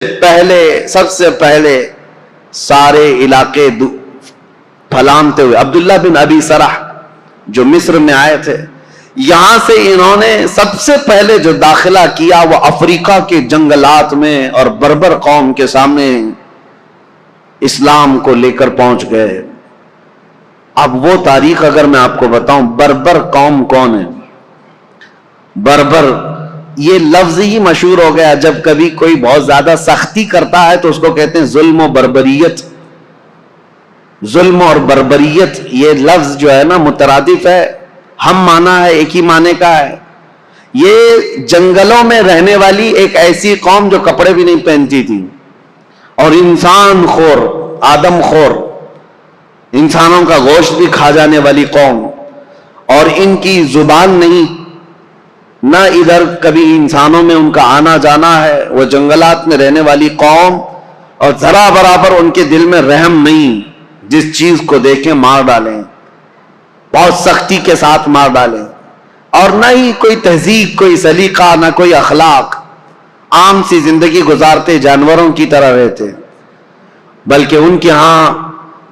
سب سے پہلے سارے علاقے پھلانتے ہوئے عبداللہ بن ابی سرح جو مصر میں آئے تھے، یہاں سے انہوں نے سب سے پہلے جو داخلہ کیا وہ افریقہ کے جنگلات میں اور بربر قوم کے سامنے اسلام کو لے کر پہنچ گئے۔ اب وہ تاریخ اگر میں آپ کو بتاؤں، بربر قوم کون ہے؟ بربر یہ لفظ ہی مشہور ہو گیا، جب کبھی کوئی بہت زیادہ سختی کرتا ہے تو اس کو کہتے ہیں ظلم و بربریت۔ ظلم اور بربریت یہ لفظ جو ہے نا مترادف ہے، ہم معنی ہے، ایک ہی معنی کا ہے۔ یہ جنگلوں میں رہنے والی ایک ایسی قوم جو کپڑے بھی نہیں پہنتی تھی اور انسان خور، آدم خور، انسانوں کا گوشت بھی کھا جانے والی قوم، اور ان کی زبان نہیں، نہ ادھر کبھی انسانوں میں ان کا آنا جانا ہے، وہ جنگلات میں رہنے والی قوم، اور ذرا برابر ان کے دل میں رحم نہیں، جس چیز کو دیکھیں مار ڈالیں، بہت سختی کے ساتھ مار ڈالیں، اور نہ ہی کوئی تہذیب، کوئی سلیقہ، نہ کوئی اخلاق، عام سی زندگی گزارتے، جانوروں کی طرح رہتے، بلکہ ان کے ہاں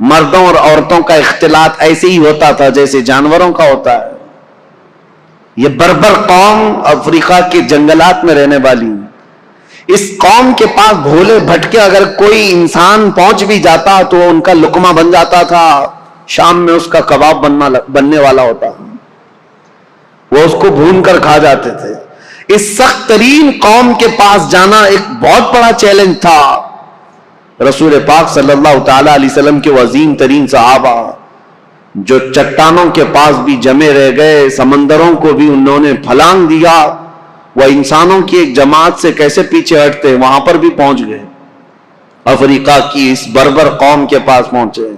مردوں اور عورتوں کا اختلاط ایسے ہی ہوتا تھا جیسے جانوروں کا ہوتا ہے۔ یہ بربر قوم افریقہ کے جنگلات میں رہنے والی، اس قوم کے پاس بھولے بھٹکے اگر کوئی انسان پہنچ بھی جاتا تو ان کا لقمہ بن جاتا تھا، شام میں اس کا کباب بننے والا ہوتا، وہ اس کو بھون کر کھا جاتے تھے۔ اس سخت ترین قوم کے پاس جانا ایک بہت بڑا چیلنج تھا۔ رسول پاک صلی اللہ تعالی علیہ وسلم کے عظیم ترین صحابہ جو چٹانوں کے پاس بھی جمے رہ گئے، سمندروں کو بھی انہوں نے پھلانگ دیا، وہ انسانوں کی ایک جماعت سے کیسے پیچھے ہٹتے، وہاں پر بھی پہنچ گئے، افریقہ کی اس بربر قوم کے پاس پہنچے۔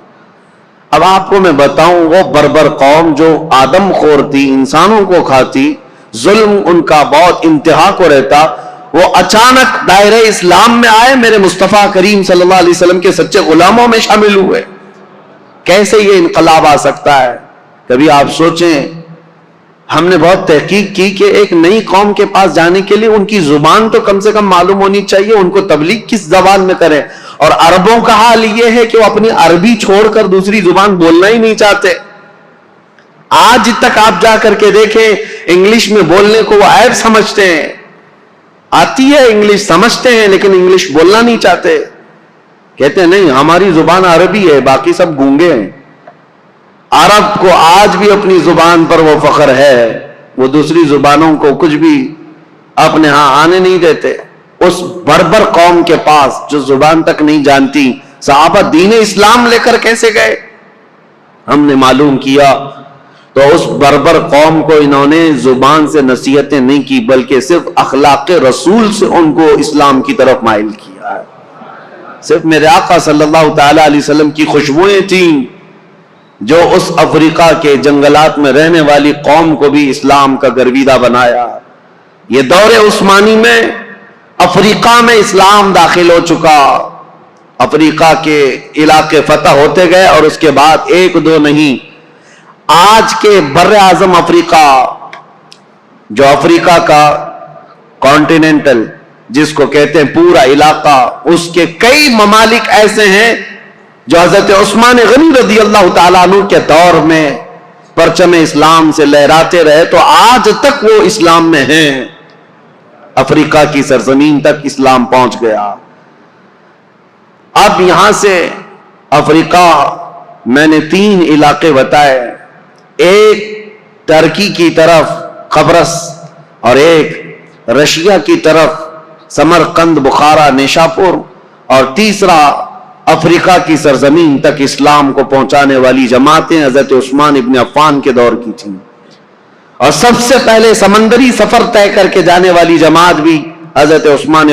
اب آپ کو میں بتاؤں، وہ بربر قوم جو آدم خور تھی، انسانوں کو کھاتی، ظلم ان کا بہت انتہا کو رہتا، وہ اچانک دائرہ اسلام میں آئے، میرے مصطفیٰ کریم صلی اللہ علیہ وسلم کے سچے غلاموں میں شامل ہوئے۔ کیسے یہ انقلاب آ سکتا ہے؟ کبھی آپ سوچیں، ہم نے بہت تحقیق کی کہ ایک نئی قوم کے پاس جانے کے لیے ان کی زبان تو کم سے کم معلوم ہونی چاہیے، ان کو تبلیغ کس زبان میں کریں، اور عربوں کا حال یہ ہے کہ وہ اپنی عربی چھوڑ کر دوسری زبان بولنا ہی نہیں چاہتے۔ آج تک آپ جا کر کے دیکھیں، انگلش میں بولنے کو وہ عیب سمجھتے ہیں، آتی ہے انگلش سمجھتے ہیں لیکن انگلش بولنا نہیں چاہتے، کہتے ہیں نہیں ہماری زبان عربی ہے، باقی سب گونگے ہیں۔ عرب کو آج بھی اپنی زبان پر وہ فخر ہے، وہ دوسری زبانوں کو کچھ بھی اپنے ہاں آنے نہیں دیتے۔ اس بربر قوم کے پاس جو زبان تک نہیں جانتی، صحابہ دین اسلام لے کر کیسے گئے؟ ہم نے معلوم کیا تو اس بربر قوم کو انہوں نے زبان سے نصیحتیں نہیں کی، بلکہ صرف اخلاق رسول سے ان کو اسلام کی طرف مائل کیا ہے۔ صرف میرے آقا صلی اللہ تعالی علیہ وسلم کی خوشبوئیں تھیں جو اس افریقہ کے جنگلات میں رہنے والی قوم کو بھی اسلام کا گرویدہ بنایا۔ یہ دور عثمانی میں افریقہ میں اسلام داخل ہو چکا، افریقہ کے علاقے فتح ہوتے گئے، اور اس کے بعد ایک دو نہیں، آج کے بر اعظم افریقہ، جو افریقہ کا کانٹیننٹل جس کو کہتے ہیں پورا علاقہ، اس کے کئی ممالک ایسے ہیں جو حضرت عثمان غنی رضی اللہ تعالیٰ عنہ کے دور میں پرچم اسلام سے لہراتے رہے، تو آج تک وہ اسلام میں ہیں۔ افریقہ کی سرزمین تک اسلام پہنچ گیا۔ اب یہاں سے افریقہ میں نے 3 علاقے بتائے، ایک ترکی کی طرف قبرص، اور ایک رشیا کی طرف سمرقند، بخارا، نیشاپور، اور تیسرا افریقہ کی سرزمین تک اسلام کو پہنچانے والی جماعتیں حضرت عثمان ابن عفان کے دور کی تھیں، اور سب سے پہلے سمندری سفر طے کر کے جانے والی جماعت بھی حضرت عثمان